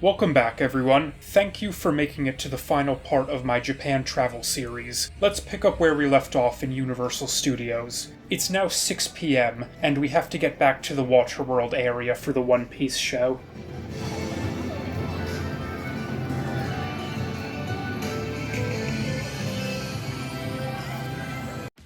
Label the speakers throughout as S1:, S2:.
S1: Welcome back, everyone. Thank you for making it to the final part of my Japan travel series. Let's pick up where we left off in Universal Studios. It's now 6 p.m., and we have to get back to the Waterworld area for the One Piece show.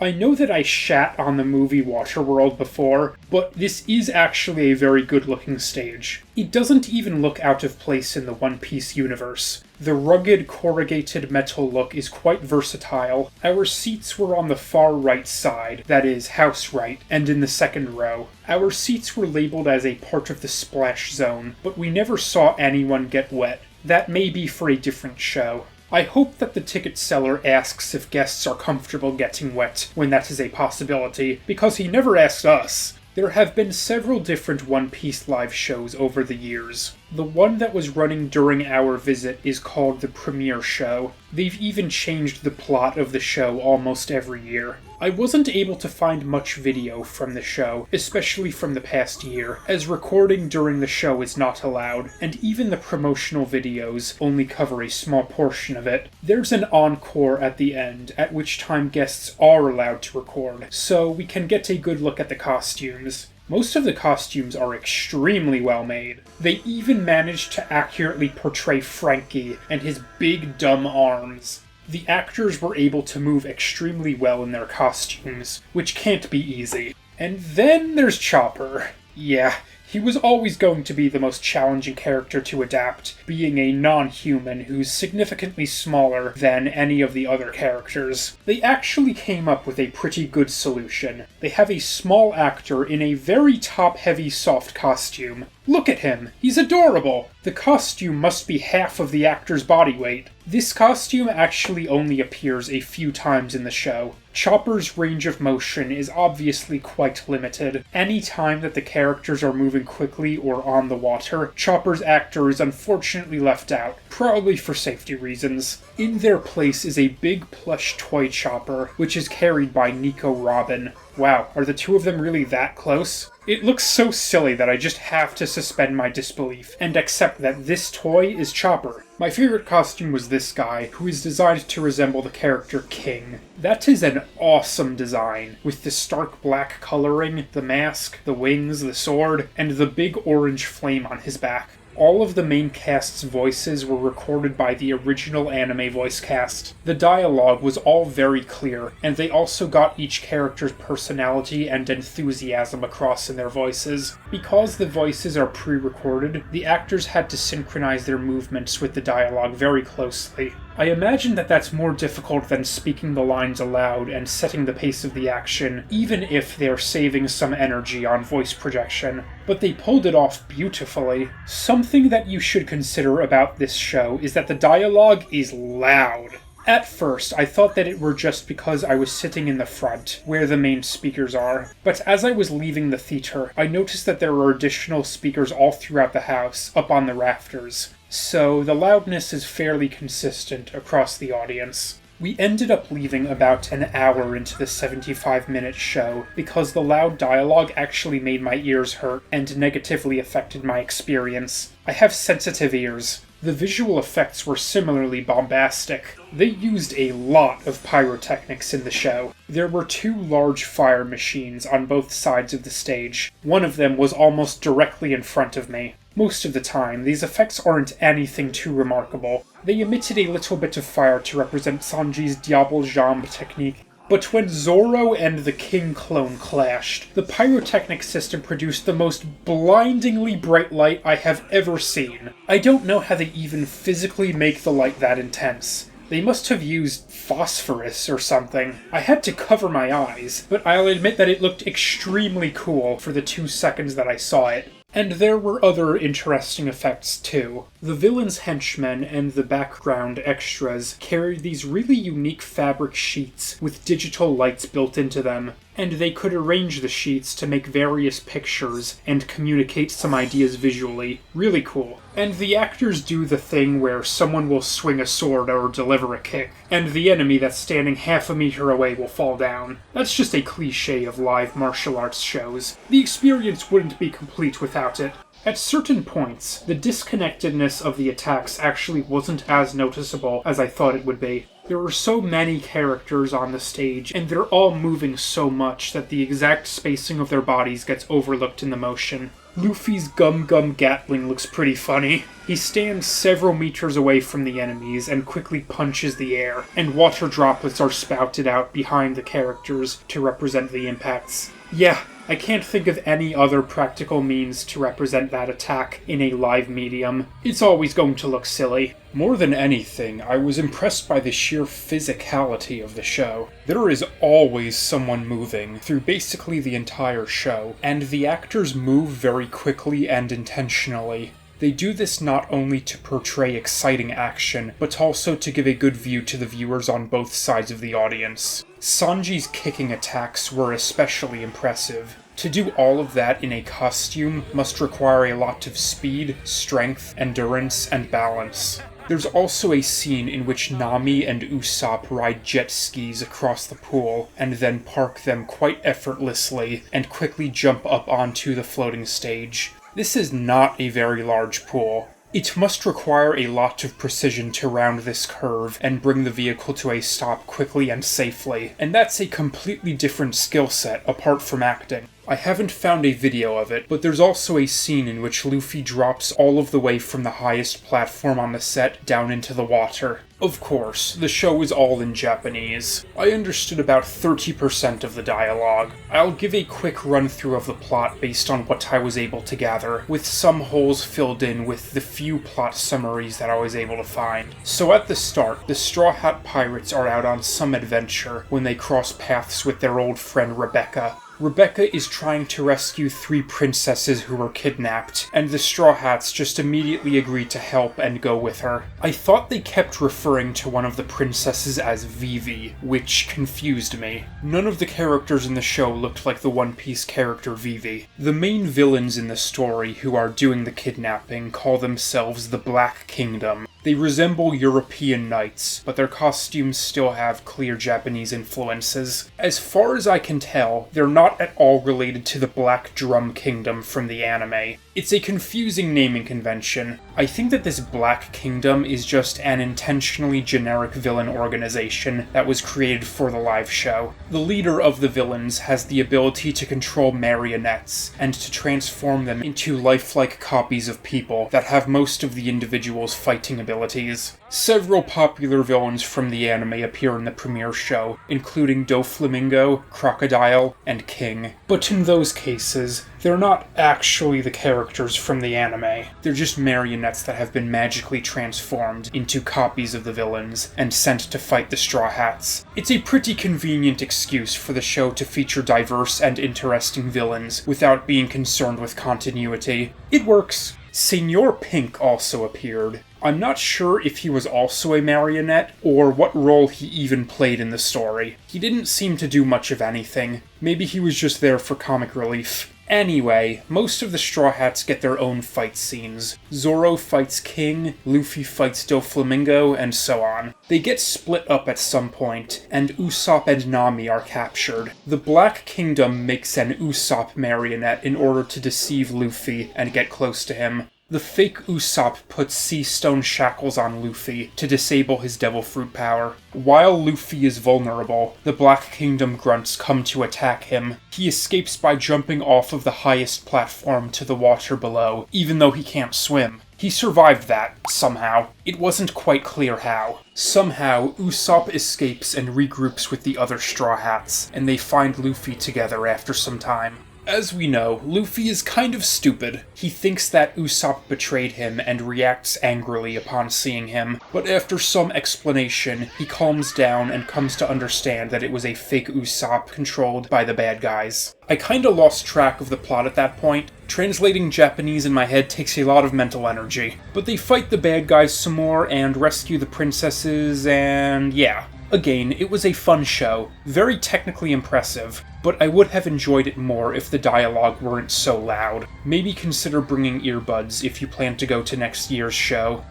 S1: I know that I shat on the movie Waterworld before, but this is actually a very good-looking stage. It doesn't even look out of place in the One Piece universe. The rugged, corrugated metal look is quite versatile. Our seats were on the far right side, that is, house right, and in the second row. Our seats were labeled as a part of the splash zone, but we never saw anyone get wet. That may be for a different show. I hope that the ticket seller asks if guests are comfortable getting wet when that is a possibility, because he never asked us. There have been several different One Piece live shows over the years. The one that was running during our visit is called the Premiere Show. They've even changed the plot of the show almost every year. I wasn't able to find much video from the show, especially from the past year, as recording during the show is not allowed, and even the promotional videos only cover a small portion of it. There's an encore at the end, at which time guests are allowed to record, so we can get a good look at the costumes. Most of the costumes are extremely well made. They even managed to accurately portray Frankie and his big dumb arms. The actors were able to move extremely well in their costumes, which can't be easy. And then there's Chopper. Yeah, he was always going to be the most challenging character to adapt, being a non-human who's significantly smaller than any of the other characters. They actually came up with a pretty good solution. They have a small actor in a very top-heavy soft costume. Look at him! He's adorable! The costume must be half of the actor's body weight. This costume actually only appears a few times in the show. Chopper's range of motion is obviously quite limited. Any time that the characters are moving quickly or on the water, Chopper's actor is unfortunately left out, probably for safety reasons. In their place is a big plush toy Chopper, which is carried by Nico Robin. Wow, are the two of them really that close? It looks so silly that I just have to suspend my disbelief and accept that this toy is Chopper. My favorite costume was this guy, who is designed to resemble the character King. That is an awesome design, with the stark black coloring, the mask, the wings, the sword, and the big orange flame on his back. All of the main cast's voices were recorded by the original anime voice cast. The dialogue was all very clear, and they also got each character's personality and enthusiasm across in their voices. Because the voices are pre-recorded, the actors had to synchronize their movements with the dialogue very closely. I imagine that that's more difficult than speaking the lines aloud and setting the pace of the action, even if they're saving some energy on voice projection. But they pulled it off beautifully. Something that you should consider about this show is that the dialogue is loud. At first, I thought that it were just because I was sitting in the front, where the main speakers are. But as I was leaving the theater, I noticed that there were additional speakers all throughout the house, up on the rafters. So the loudness is fairly consistent across the audience. We ended up leaving about an hour into the 75-minute show because the loud dialogue actually made my ears hurt and negatively affected my experience. I have sensitive ears. The visual effects were similarly bombastic. They used a lot of pyrotechnics in the show. There were two large fire machines on both sides of the stage. One of them was almost directly in front of me. Most of the time, these effects aren't anything too remarkable. They emitted a little bit of fire to represent Sanji's Diable Jambe technique. But when Zoro and the King clone clashed, the pyrotechnic system produced the most blindingly bright light I have ever seen. I don't know how they even physically make the light that intense. They must have used phosphorus or something. I had to cover my eyes, but I'll admit that it looked extremely cool for the 2 seconds that I saw it. And there were other interesting effects too. The villain's henchmen and the background extras carried these really unique fabric sheets with digital lights built into them, and they could arrange the sheets to make various pictures and communicate some ideas visually. Really cool. And the actors do the thing where someone will swing a sword or deliver a kick, and the enemy that's standing half a meter away will fall down. That's just a cliche of live martial arts shows. The experience wouldn't be complete without it. At certain points, the disconnectedness of the attacks actually wasn't as noticeable as I thought it would be. There are so many characters on the stage, and they're all moving so much that the exact spacing of their bodies gets overlooked in the motion. Luffy's Gum Gum Gatling looks pretty funny. He stands several meters away from the enemies and quickly punches the air, and water droplets are spouted out behind the characters to represent the impacts. Yeah, I can't think of any other practical means to represent that attack in a live medium. It's always going to look silly. More than anything, I was impressed by the sheer physicality of the show. There is always someone moving through basically the entire show, and the actors move very quickly and intentionally. They do this not only to portray exciting action, but also to give a good view to the viewers on both sides of the audience. Sanji's kicking attacks were especially impressive. To do all of that in a costume must require a lot of speed, strength, endurance, and balance. There's also a scene in which Nami and Usopp ride jet skis across the pool, and then park them quite effortlessly, and quickly jump up onto the floating stage. This is not a very large pool. It must require a lot of precision to round this curve and bring the vehicle to a stop quickly and safely, and that's a completely different skill set apart from acting. I haven't found a video of it, but there's also a scene in which Luffy drops all of the way from the highest platform on the set down into the water. Of course, the show is all in Japanese. I understood about 30% of the dialogue. I'll give a quick run-through of the plot based on what I was able to gather, with some holes filled in with the few plot summaries that I was able to find. So at the start, the Straw Hat Pirates are out on some adventure when they cross paths with their old friend Rebecca. Rebecca is trying to rescue 3 princesses who were kidnapped, and the Straw Hats just immediately agree to help and go with her. I thought they kept referring to one of the princesses as Vivi, which confused me. None of the characters in the show looked like the One Piece character Vivi. The main villains in the story who are doing the kidnapping call themselves the Black Kingdom. They resemble European knights, but their costumes still have clear Japanese influences. As far as I can tell, they're not at all related to the Black Drum Kingdom from the anime. It's a confusing naming convention. I think that this Black Kingdom is just an intentionally generic villain organization that was created for the live show. The leader of the villains has the ability to control marionettes, and to transform them into lifelike copies of people that have most of the individual's fighting abilities. Several popular villains from the anime appear in the premiere show, including Doflamingo, Crocodile, and King. But in those cases, they're not actually the characters from the anime. They're just marionettes that have been magically transformed into copies of the villains and sent to fight the Straw Hats. It's a pretty convenient excuse for the show to feature diverse and interesting villains without being concerned with continuity. It works. Senor Pink also appeared. I'm not sure if he was also a marionette, or what role he even played in the story. He didn't seem to do much of anything. Maybe he was just there for comic relief. Anyway, most of the Straw Hats get their own fight scenes. Zoro fights King, Luffy fights Doflamingo, and so on. They get split up at some point, and Usopp and Nami are captured. The Black Kingdom makes an Usopp marionette in order to deceive Luffy and get close to him. The fake Usopp puts sea stone shackles on Luffy to disable his devil fruit power. While Luffy is vulnerable, the Black Kingdom grunts come to attack him. He escapes by jumping off of the highest platform to the water below, even though he can't swim. He survived that, somehow. It wasn't quite clear how. Somehow, Usopp escapes and regroups with the other Straw Hats, and they find Luffy together after some time. As we know, Luffy is kind of stupid. He thinks that Usopp betrayed him and reacts angrily upon seeing him, but after some explanation, he calms down and comes to understand that it was a fake Usopp controlled by the bad guys. I kinda lost track of the plot at that point. Translating Japanese in my head takes a lot of mental energy. But they fight the bad guys some more and rescue the princesses, and yeah. Again, it was a fun show, very technically impressive, but I would have enjoyed it more if the dialogue weren't so loud. Maybe consider bringing earbuds if you plan to go to next year's show.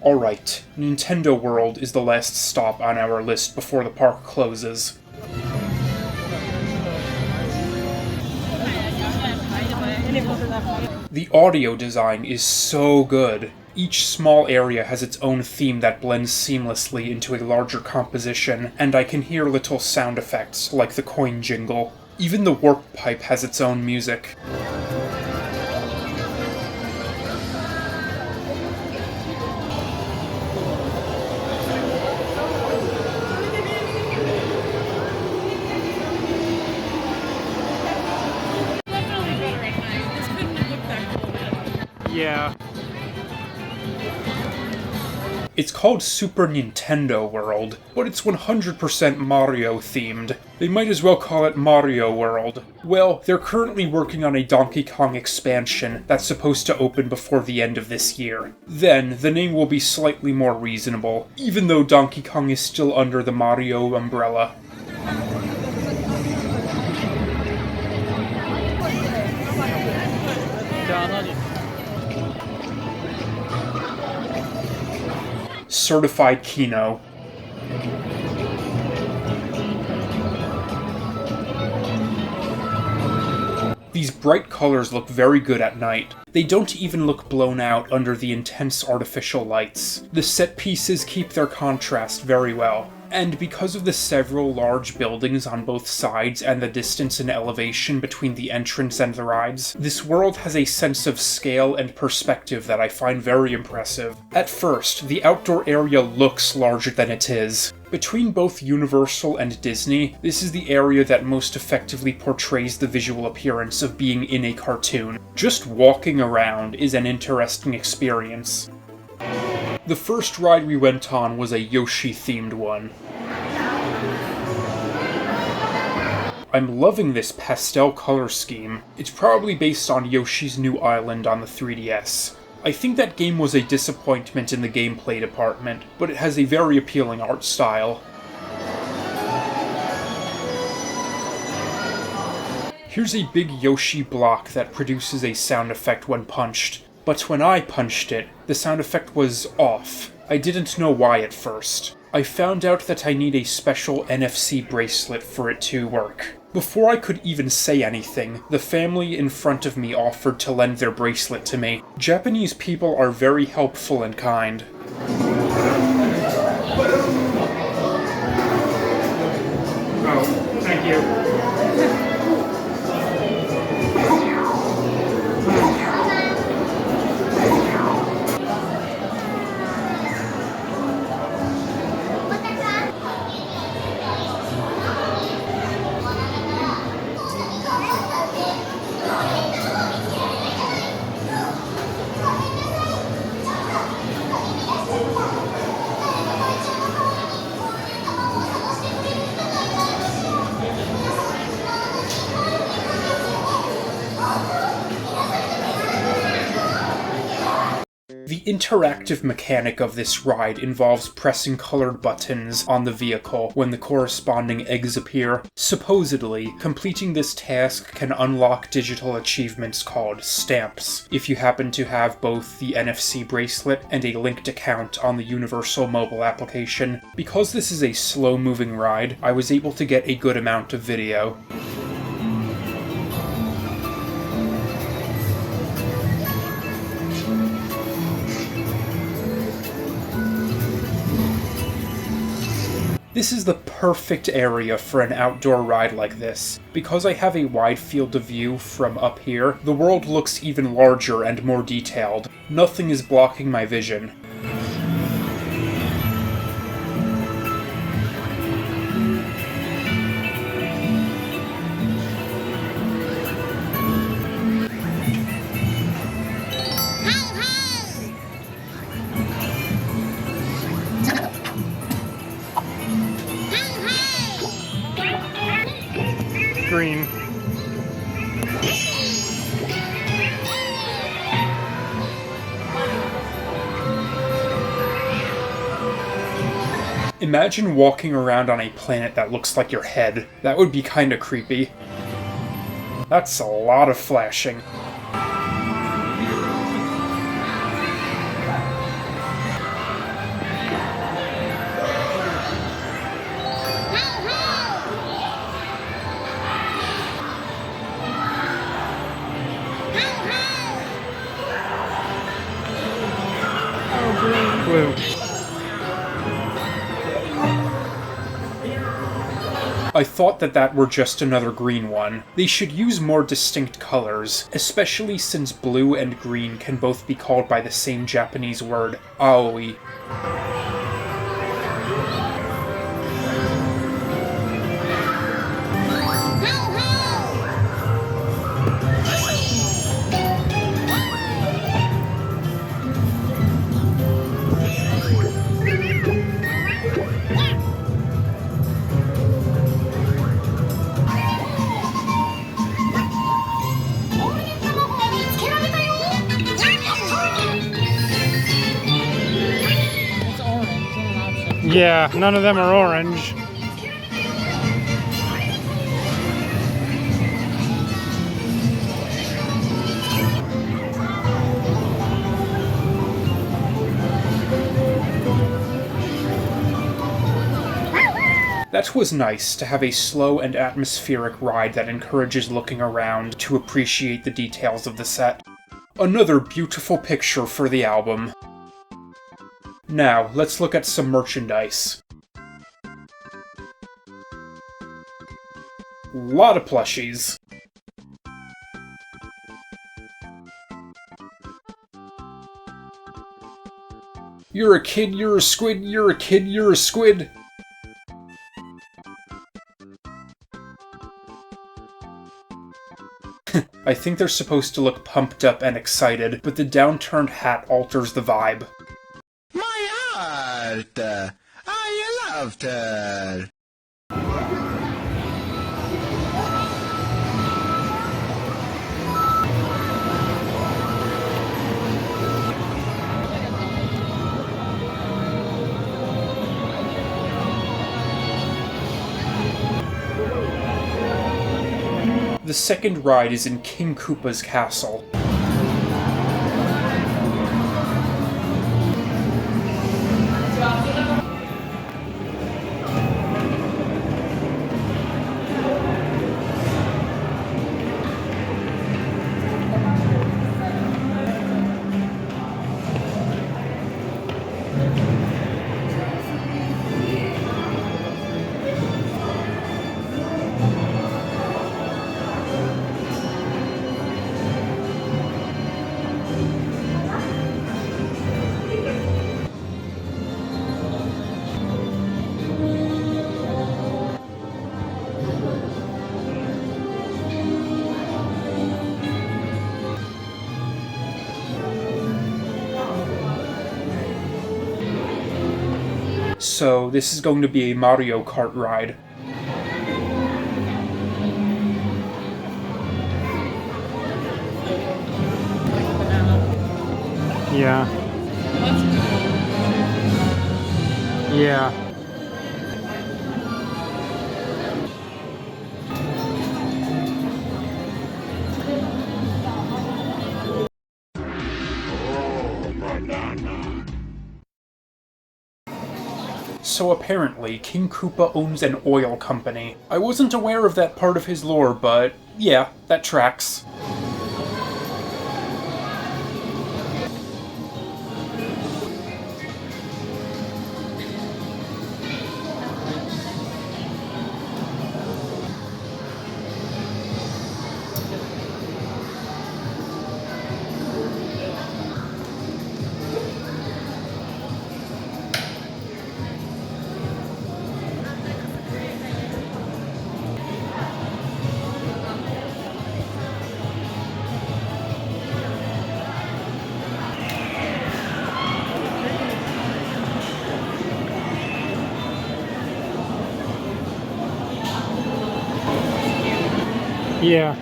S1: Alright, Nintendo World is the last stop on our list before the park closes. The The audio design is so good. Each small area has its own theme that blends seamlessly into a larger composition, and I can hear little sound effects like the coin jingle. Even the warp pipe has its own music.
S2: Yeah.
S1: It's called Super Nintendo World, but it's 100% Mario themed. They might as well call it Mario World. Well, they're currently working on a Donkey Kong expansion that's supposed to open before the end of this year. Then, the name will be slightly more reasonable, even though Donkey Kong is still under the Mario umbrella. Certified Kino. These bright colors look very good at night. They don't even look blown out under the intense artificial lights. The set pieces keep their contrast very well. And because of the several large buildings on both sides and the distance in elevation between the entrance and the rides, this world has a sense of scale and perspective that I find very impressive. At first, the outdoor area looks larger than it is. Between both Universal and Disney, this is the area that most effectively portrays the visual appearance of being in a cartoon. Just walking around is an interesting experience. The first ride we went on was a Yoshi-themed one. I'm loving this pastel color scheme. It's probably based on Yoshi's New Island on the 3DS. I think that game was a disappointment in the gameplay department, but it has a very appealing art style. Here's a big Yoshi block that produces a sound effect when punched. But when I punched it, the sound effect was off. I didn't know why at first. I found out that I need a special NFC bracelet for it to work. Before I could even say anything, the family in front of me offered to lend their bracelet to me. Japanese people are very helpful and kind.
S2: Oh, thank you.
S1: The interactive mechanic of this ride involves pressing colored buttons on the vehicle when the corresponding eggs appear. Supposedly, completing this task can unlock digital achievements called stamps, if you happen to have both the NFC bracelet and a linked account on the Universal mobile application. Because this is a slow-moving ride, I was able to get a good amount of video. This is the perfect area for an outdoor ride like this. Because I have a wide field of view from up here, the world looks even larger and more detailed. Nothing is blocking my vision.
S2: Green.
S1: Imagine walking around on a planet that looks like your head. That would be kinda creepy. That's a lot of flashing.
S2: blue.
S1: I thought that were just another green one. They should use more distinct colors, especially since blue and green can both be called by the same Japanese word, aoi.
S2: Yeah, none of them are orange.
S1: That was nice, to have a slow and atmospheric ride that encourages looking around to appreciate the details of the set. Another beautiful picture for the album. Now, let's look at some merchandise. Lot of plushies. You're a kid, you're a squid, you're a kid, you're a squid. I think they're supposed to look pumped up and excited, but the downturned hat alters the vibe.
S3: My heart! I loved her!
S1: The second ride is in King Koopa's castle. So, this is going to be a Mario Kart ride.
S2: Yeah. Yeah.
S1: So apparently, King Koopa owns an oil company. I wasn't aware of that part of his lore, but yeah, that tracks.
S2: Yeah.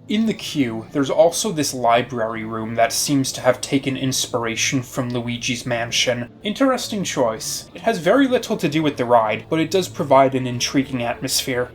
S1: In the queue, there's also this library room that seems to have taken inspiration from Luigi's Mansion. Interesting choice. It has very little to do with the ride, but it does provide an intriguing atmosphere.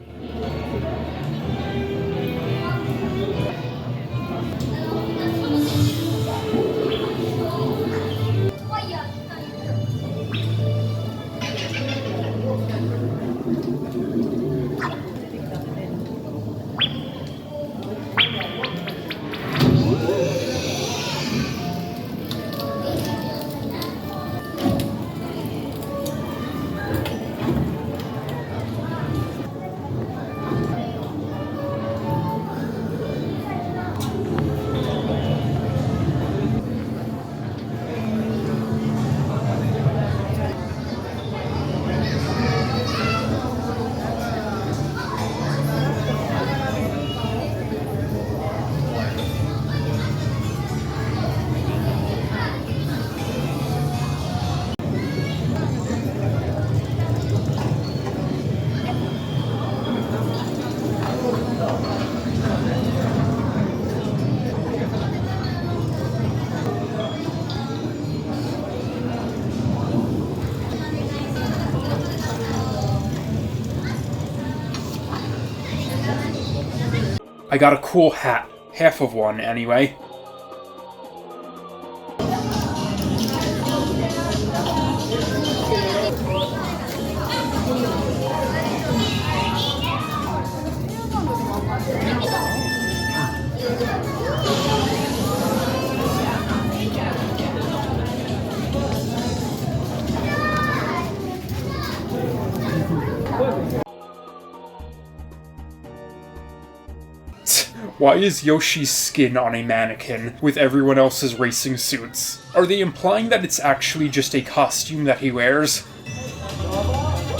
S1: I got a cool hat. Half of one, anyway. Why is Yoshi's skin on a mannequin with everyone else's racing suits? Are they implying that it's actually just a costume that he wears?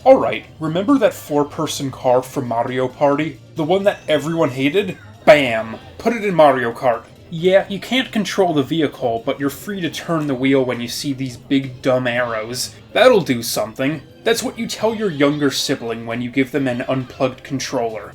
S1: Alright, remember that 4-person car from Mario Party? The one that everyone hated? Bam! Put it in Mario Kart. Yeah, you can't control the vehicle, but you're free to turn the wheel when you see these big dumb arrows. That'll do something. That's what you tell your younger sibling when you give them an unplugged controller.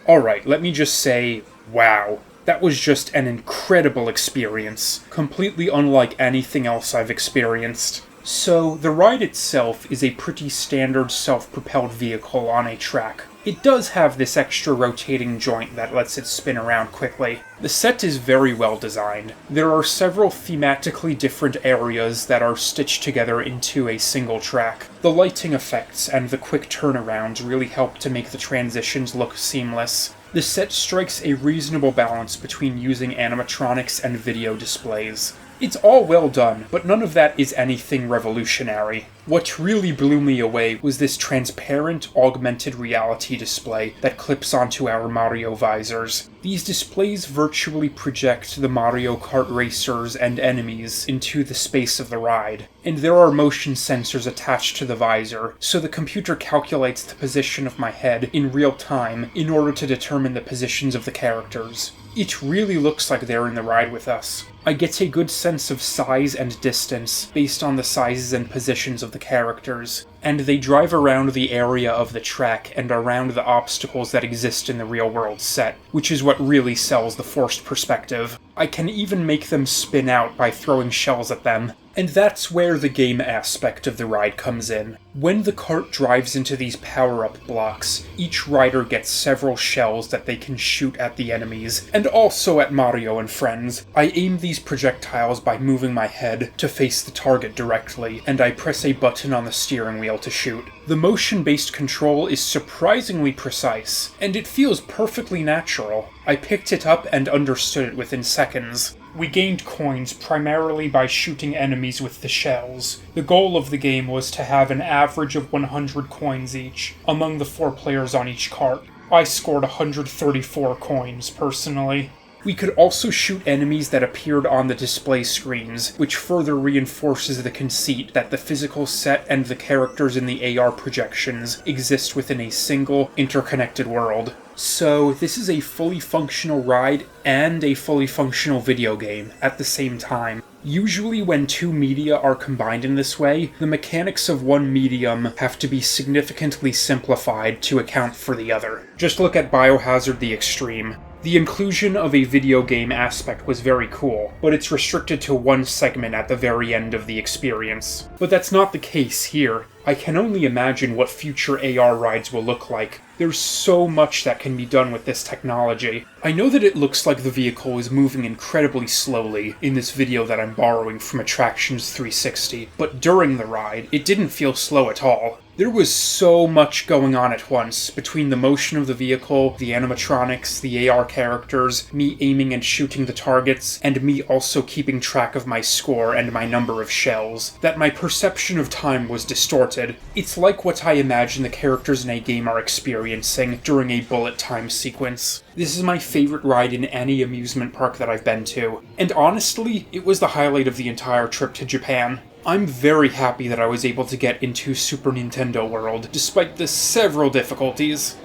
S1: Alright, let me just say, wow. That was just an incredible experience, completely unlike anything else I've experienced. So, the ride itself is a pretty standard self-propelled vehicle on a track. It does have this extra rotating joint that lets it spin around quickly. The set is very well designed. There are several thematically different areas that are stitched together into a single track. The lighting effects and the quick turnarounds really help to make the transitions look seamless. The set strikes a reasonable balance between using animatronics and video displays. It's all well done, but none of that is anything revolutionary. What really blew me away was this transparent, augmented reality display that clips onto our Mario visors. These displays virtually project the Mario Kart racers and enemies into the space of the ride, and there are motion sensors attached to the visor, so the computer calculates the position of my head in real time in order to determine the positions of the characters. It really looks like they're in the ride with us. I get a good sense of size and distance based on the sizes and positions of the characters, and they drive around the area of the track and around the obstacles that exist in the real-world set, which is what really sells the forced perspective. I can even make them spin out by throwing shells at them. And that's where the game aspect of the ride comes in. When the cart drives into these power-up blocks, each rider gets several shells that they can shoot at the enemies, and also at Mario and friends. I aim these projectiles by moving my head to face the target directly, and I press a button on the steering wheel to shoot. The motion-based control is surprisingly precise, and it feels perfectly natural. I picked it up and understood it within seconds. We gained coins primarily by shooting enemies with the shells. The goal of the game was to have an average of 100 coins each, among the 4 players on each cart. I scored 134 coins, personally. We could also shoot enemies that appeared on the display screens, which further reinforces the conceit that the physical set and the characters in the AR projections exist within a single, interconnected world. So, this is a fully functional ride and a fully functional video game at the same time. Usually when 2 media are combined in this way, the mechanics of one medium have to be significantly simplified to account for the other. Just look at Biohazard the Extreme. The inclusion of a video game aspect was very cool, but it's restricted to one segment at the very end of the experience. But that's not the case here. I can only imagine what future AR rides will look like. There's so much that can be done with this technology. I know that it looks like the vehicle is moving incredibly slowly in this video that I'm borrowing from Attractions 360, but during the ride, it didn't feel slow at all. There was so much going on at once, between the motion of the vehicle, the animatronics, the AR characters, me aiming and shooting the targets, and me also keeping track of my score and my number of shells, that my perception of time was distorted. It's like what I imagine the characters in a game are experiencing during a bullet time sequence. This is my favorite ride in any amusement park that I've been to, and honestly, it was the highlight of the entire trip to Japan. I'm very happy that I was able to get into Super Nintendo World, despite the several difficulties.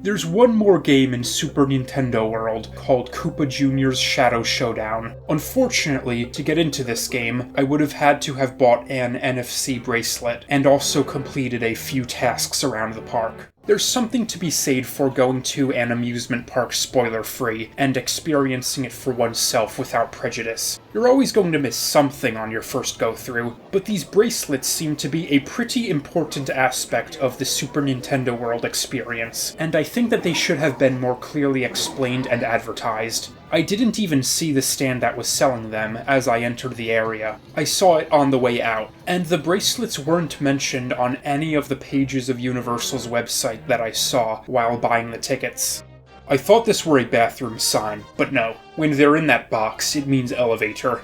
S1: There's one more game in Super Nintendo World called Koopa Jr.'s Shadow Showdown. Unfortunately, to get into this game, I would have had to have bought an NFC bracelet, and also completed a few tasks around the park. There's something to be said for going to an amusement park spoiler-free, and experiencing it for oneself without prejudice. You're always going to miss something on your first go-through, but these bracelets seem to be a pretty important aspect of the Super Nintendo World experience, and I think that they should have been more clearly explained and advertised. I didn't even see the stand that was selling them as I entered the area. I saw it on the way out, and the bracelets weren't mentioned on any of the pages of Universal's website that I saw while buying the tickets. I thought this were a bathroom sign, but no. When they're in that box, it means elevator.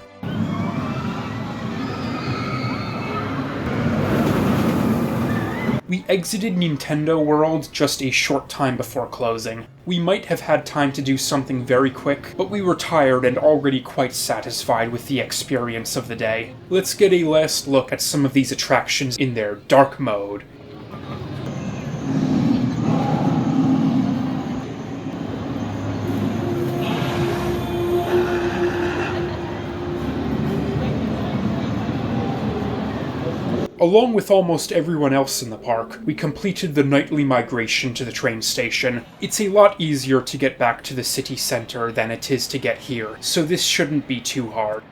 S1: We exited Nintendo World just a short time before closing. We might have had time to do something very quick, but we were tired and already quite satisfied with the experience of the day. Let's get a last look at some of these attractions in their dark mode. Along with almost everyone else in the park, we completed the nightly migration to the train station. It's a lot easier to get back to the city center than it is to get here, so this shouldn't be too hard.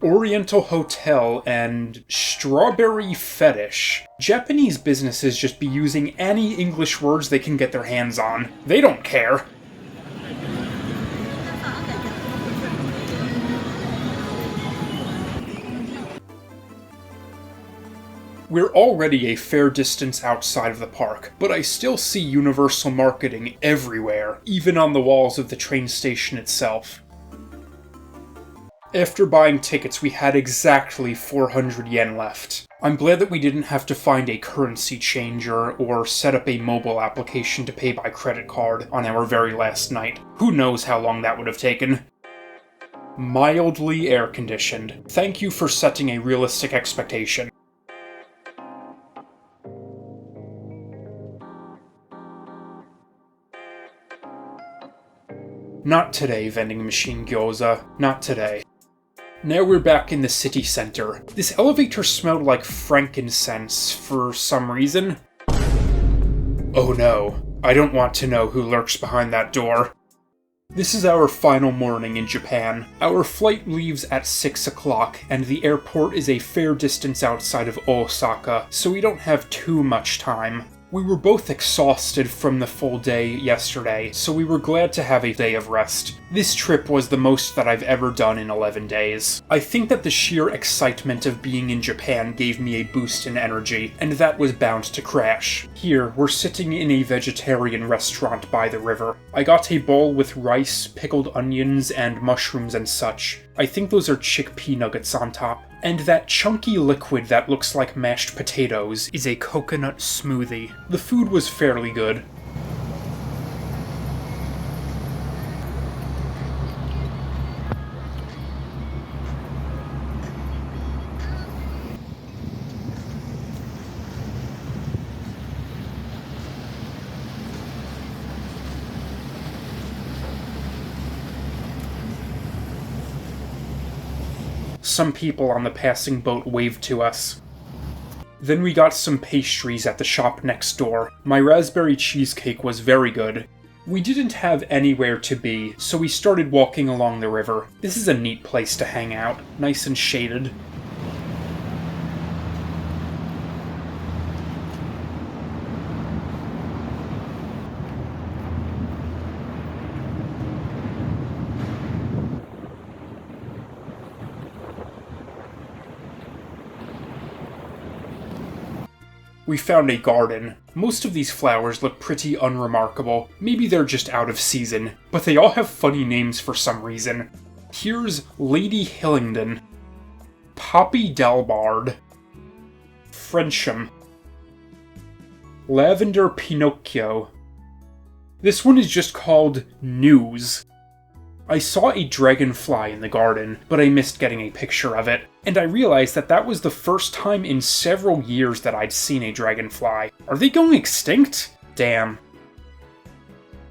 S1: Oriental Hotel and Strawberry Fetish. Japanese businesses just be using any English words they can get their hands on. They don't care. We're already a fair distance outside of the park, but I still see Universal marketing everywhere, even on the walls of the train station itself. After buying tickets, we had exactly 400 yen left. I'm glad that we didn't have to find a currency changer or set up a mobile application to pay by credit card on our very last night. Who knows how long that would have taken. Mildly air-conditioned. Thank you for setting a realistic expectation. Not today, vending machine gyoza. Not today. Now we're back in the city center. This elevator smelled like frankincense for some reason. Oh no, I don't want to know who lurks behind that door. This is our final morning in Japan. Our flight leaves at 6 o'clock, and the airport is a fair distance outside of Osaka, so we don't have too much time. We were both exhausted from the full day yesterday, so we were glad to have a day of rest. This trip was the most that I've ever done in 11 days. I think that the sheer excitement of being in Japan gave me a boost in energy, and that was bound to crash. Here, we're sitting in a vegetarian restaurant by the river. I got a bowl with rice, pickled onions, and mushrooms and such. I think those are chickpea nuggets on top. And that chunky liquid that looks like mashed potatoes is a coconut smoothie. The food was fairly good. Some people on the passing boat waved to us. Then we got some pastries at the shop next door. My raspberry cheesecake was very good. We didn't have anywhere to be, so we started walking along the river. This is a neat place to hang out, nice and shaded. We found a garden. Most of these flowers look pretty unremarkable. Maybe they're just out of season, but they all have funny names for some reason. Here's Lady Hillingdon, Poppy Delbard, Frensham, Lavender Pinocchio. This one is just called News. I saw a dragonfly in the garden, but I missed getting a picture of it, and I realized that that was the first time in several years that I'd seen a dragonfly. Are they going extinct? Damn.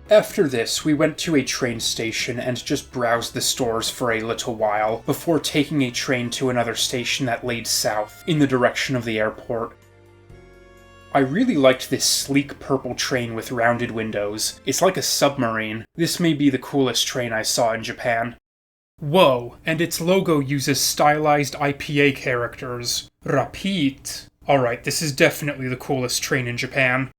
S1: After this, we went to a train station and just browsed the stores for a little while, before taking a train to another station that laid south, in the direction of the airport. I really liked this sleek purple train with rounded windows. It's like a submarine. This may be the coolest train I saw in Japan. Whoa, and its logo uses stylized IPA characters. Rapide. Alright, this is definitely the coolest train in Japan.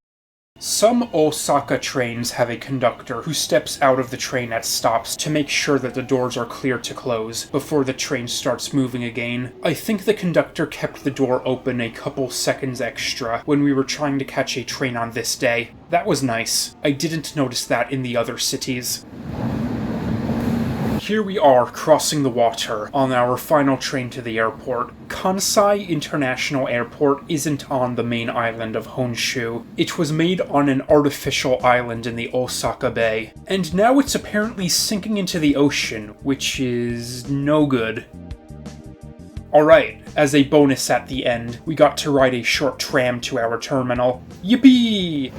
S1: Some Osaka trains have a conductor who steps out of the train at stops to make sure that the doors are clear to close before the train starts moving again. I think the conductor kept the door open a couple seconds extra when we were trying to catch a train on this day. That was nice. I didn't notice that in the other cities. Here we are, crossing the water, on our final train to the airport. Kansai International Airport isn't on the main island of Honshu. It was made on an artificial island in the Osaka Bay. And now it's apparently sinking into the ocean, which is no good. Alright, as a bonus at the end, we got to ride a short tram to our terminal. Yippee!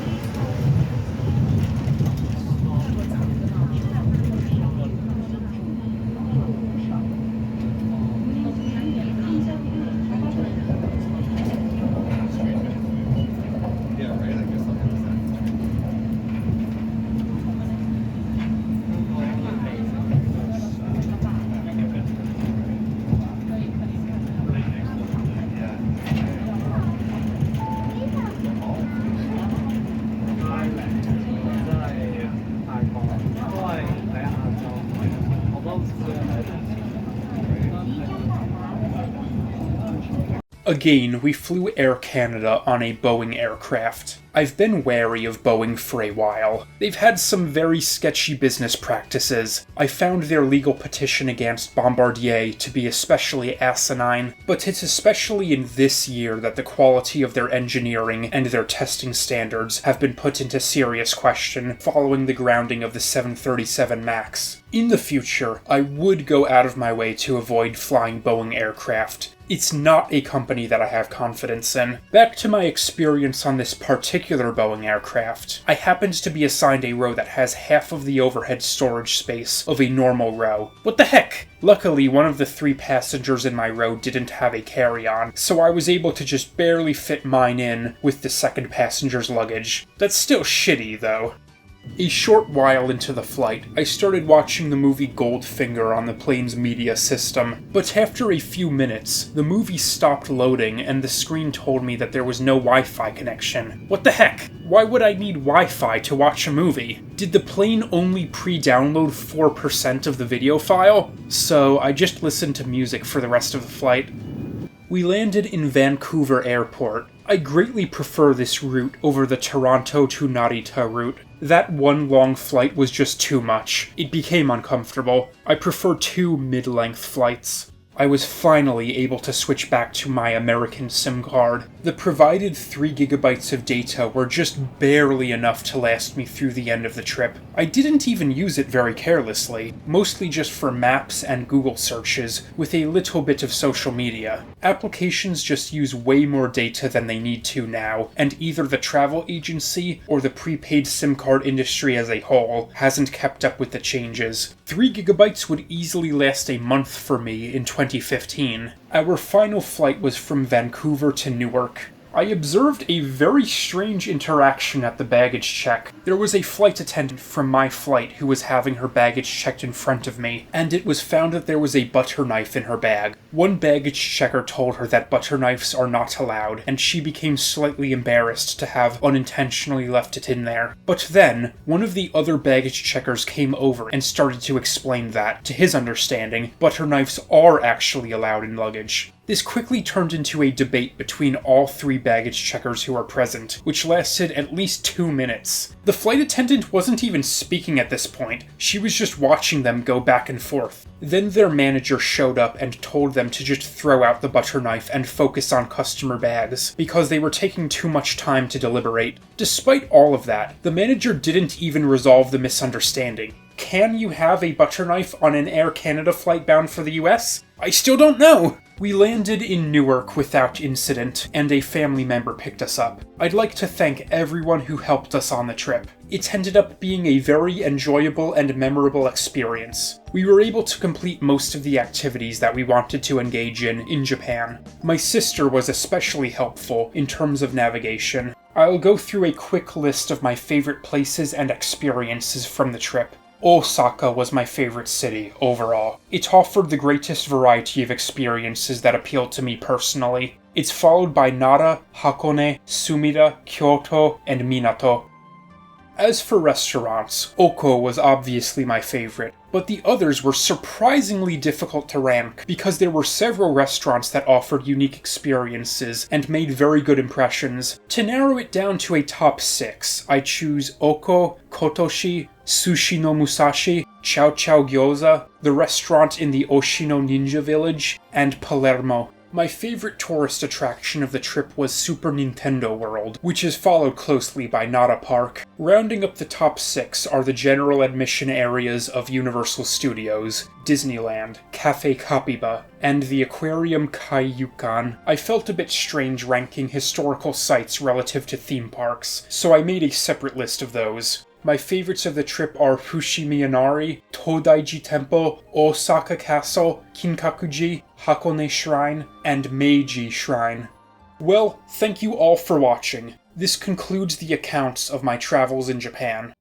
S1: Again, we flew Air Canada on a Boeing aircraft. I've been wary of Boeing for a while. They've had some very sketchy business practices. I found their legal petition against Bombardier to be especially asinine, but it's especially in this year that the quality of their engineering and their testing standards have been put into serious question following the grounding of the 737 MAX. In the future, I would go out of my way to avoid flying Boeing aircraft. It's not a company that I have confidence in. Back to my experience on this particular Boeing aircraft. I happened to be assigned a row that has half of the overhead storage space of a normal row. What the heck? Luckily, one of the 3 passengers in my row didn't have a carry-on, so I was able to just barely fit mine in with the second passenger's luggage. That's still shitty, though. A short while into the flight, I started watching the movie Goldfinger on the plane's media system, but after a few minutes, the movie stopped loading and the screen told me that there was no Wi-Fi connection. What the heck? Why would I need Wi-Fi to watch a movie? Did the plane only pre-download 4% of the video file? So I just listened to music for the rest of the flight. We landed in Vancouver Airport. I greatly prefer this route over the Toronto to Narita route. That one long flight was just too much. It became uncomfortable. I prefer 2 mid-length flights. I was finally able to switch back to my American SIM card. The provided 3 gigabytes of data were just barely enough to last me through the end of the trip. I didn't even use it very carelessly, mostly just for maps and Google searches, with a little bit of social media. Applications just use way more data than they need to now, and either the travel agency or the prepaid SIM card industry as a whole hasn't kept up with the changes. 3 gigabytes would easily last a month for me in 2015. Our final flight was from Vancouver to Newark. I observed a very strange interaction at the baggage check. There was a flight attendant from my flight who was having her baggage checked in front of me, and it was found that there was a butter knife in her bag. One baggage checker told her that butter knives are not allowed, and she became slightly embarrassed to have unintentionally left it in there. But then, one of the other baggage checkers came over and started to explain that, to his understanding, butter knives are actually allowed in luggage. This quickly turned into a debate between all 3 baggage checkers who were present, which lasted at least 2 minutes. The flight attendant wasn't even speaking at this point, she was just watching them go back and forth. Then their manager showed up and told them to just throw out the butter knife and focus on customer bags, because they were taking too much time to deliberate. Despite all of that, the manager didn't even resolve the misunderstanding. Can you have a butter knife on an Air Canada flight bound for the US? I still don't know! We landed in Newark without incident, and a family member picked us up. I'd like to thank everyone who helped us on the trip. It ended up being a very enjoyable and memorable experience. We were able to complete most of the activities that we wanted to engage in Japan. My sister was especially helpful in terms of navigation. I'll go through a quick list of my favorite places and experiences from the trip. Osaka was my favorite city, overall. It offered the greatest variety of experiences that appealed to me personally. It's followed by Nara, Hakone, Sumida, Kyoto, and Minato. As for restaurants, Oko was obviously my favorite, but the others were surprisingly difficult to rank because there were several restaurants that offered unique experiences and made very good impressions. To narrow it down to a top 6, I choose Oko, Kotoshi, Sushi no Musashi, Chow Chow Gyoza, the restaurant in the Oshino Ninja Village, and Palermo. My favorite tourist attraction of the trip was Super Nintendo World, which is followed closely by Nara Park. Rounding up the top 6 are the general admission areas of Universal Studios, Disneyland, Cafe Kapiba, and the Aquarium Kaiyukan. I felt a bit strange ranking historical sites relative to theme parks, so I made a separate list of those. My favorites of the trip are Fushimi Inari, Todaiji Temple, Osaka Castle, Kinkakuji, Hakone Shrine, and Meiji Shrine. Well, thank you all for watching. This concludes the accounts of my travels in Japan.